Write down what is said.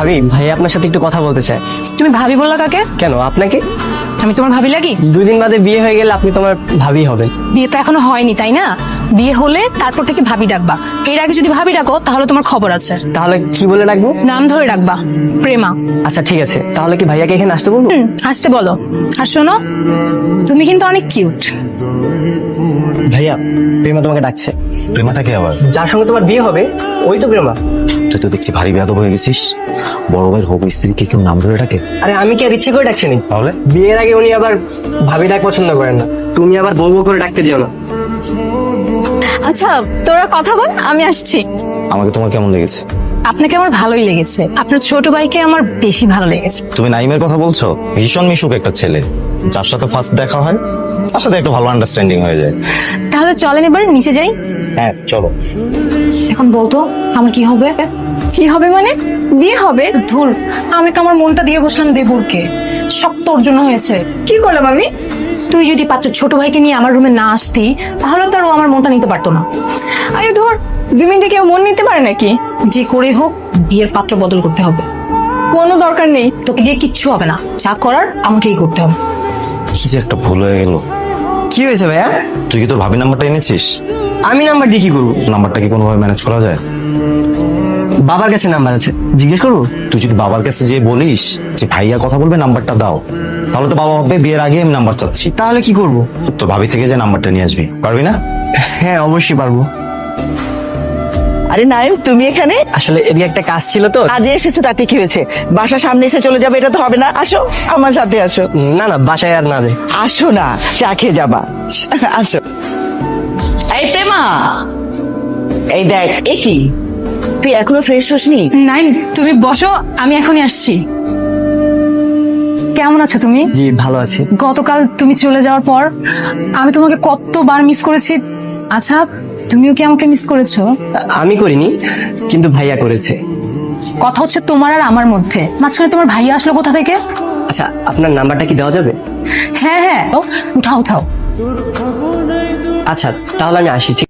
ভাবি, ভাই আপনার সাথে একটু কথা বলতে চায়। তুমি ভাবি বললা কাকে? কেন, আপনাকে? আমি তোমার ভাবি লাগি? 2 দিন বাদে বিয়ে হয়ে গেলে আপনি তোমার ভাবি হবেন। বিয়ে তো এখনো হয়নি, তাই না? বিয়ে হলে তারপর থেকে ভাবি ডাকবা। এর আগে যদি ভাবি ডাকো তাহলে তোমার খবর আছে। তাহলে কি বলে রাখবো? নাম ধরে ডাকবা, প্রেমা। আচ্ছা ঠিক আছে, তাহলে কি ভাইয়াকে এখানে আসতে বলবো? আসতে বলো। আর শোনো, তুমি কিন্তু অনেক কিউট। ভাইয়া, প্রেমা তোমাকে ডাকছে। প্রেমাটাকে আবার? যার সঙ্গে তোমার বিয়ে হবে ওই তো প্রেমা। তুই তো দেখছি ভারী বেয়াদব হয়ে গেছিস। বড় ভাইয়ের হবু স্ত্রীকে কেউ নাম ধরে ডাকে? আরে আমি কি আর ইচ্ছে করে ডাকছি নাকি? তাহলে বিয়ের আগে উনি আবার ভাবি ডাক পছন্দ করেন না। তুমি আবার বউ বউ করে ডাকতে দিও না। আচ্ছা তোরা কথা বল, আমি আসছি। আমাকে তোমার কেমন লেগেছে? আপনাকে আমার ভালোই লেগেছে, আপনার ছোট ভাইকে আমার বেশি ভালো লেগেছে। তুমি নাইমের কথা বলছো? ভীষণ মিশুক একটা ছেলে, যার সাথে ফার্স্ট দেখা হয় তার সাথে একটা ভালো আন্ডারস্ট্যান্ডিং হয়ে যায়। তাহলে চলেন এবার নিচে যাই। হ্যাঁ চলো। এখন বলতো আমার কি হবে? কি হবে মানে? বিয়ে হবে? ধুর, আমি তো আমার মনটা দিয়ে বসলাম দেবুরকে। সব তোর জন্য হয়েছে। কি করলাম আমি? তুই যদি পাত্রের ছোট ভাইকে নিয়ে আমার রুমে না আসতি তাহলে তো আর ও আমার মনটা নিতে পারতো না। আরে ধর, 2 মিনিটে কেউ মন নিতে পারে নাকি? যে করে হোক বিয়ের পাত্র বদল করতে হবে। কোনো দরকার নেই, তোকে দিয়ে কিচ্ছু হবে না। যা করার আমাকেই করতে হবে। কি যে একটা ভুল হয়ে গেল। কি হয়েছে ভাইয়া? তুই কি তোর ভাবি নাম্বারটা এনেছিস? আমি নাম্বার দিয়ে কি করবো? নাম্বারটা কি কোনোভাবে ম্যানেজ করা যায়? বাবার কাছে নাম্বার আছে, জিজ্ঞেস করবো? তুই যদি বাবার কাছে যেয়ে বলিস যে ভাইয়া কথা বলবে নাম্বারটা দাও, তাহলে তো বাবা ভাববে বিয়ের আগে আমি নাম্বার চাচ্ছি। তাহলে কি করবো? তোর ভাবি থেকে যে নাম্বারটা নিয়ে আসবি, পারবি না? হ্যাঁ অবশ্যই পারবো। আরে নাইম, তুমি এখানে? আসলে এদিকে একটা কাজ ছিল তো। আজ এসেছো তাতে কি হয়েছে? বাসার সামনে এসে চলে যাবে, এটা তো হবে না। আসো আমার সাথে আসো। না না, বাসায় আর না রে। আসো না, চা খেয়ে যাবা। আসো। এই প্রেমা, এই দেখ, এ কি তুই এখনো ফ্রেশ হসনি? নাই, তুমি বসো, আমি এখনই আসছি। কেমন আছো তুমি? জি ভালো আছি। গতকাল তুমি চলে যাওয়ার পর আমি তোমাকে কতবার মিস করেছি। আচ্ছা, তুমিও কি আমাকে মিস করেছো? আমি করিনি, কিন্তু ভাইয়া করেছে। কথা হচ্ছে তোমার আর আমার মধ্যে, মাঝখানে তোমার ভাইয়া আসলো কোথা থেকে? আচ্ছা, আপনার নাম্বারটা কি দেওয়া যাবে? হ্যাঁ হ্যাঁ, উঠাও উঠাও। আচ্ছা তাহলে আমি আসি। ঠিক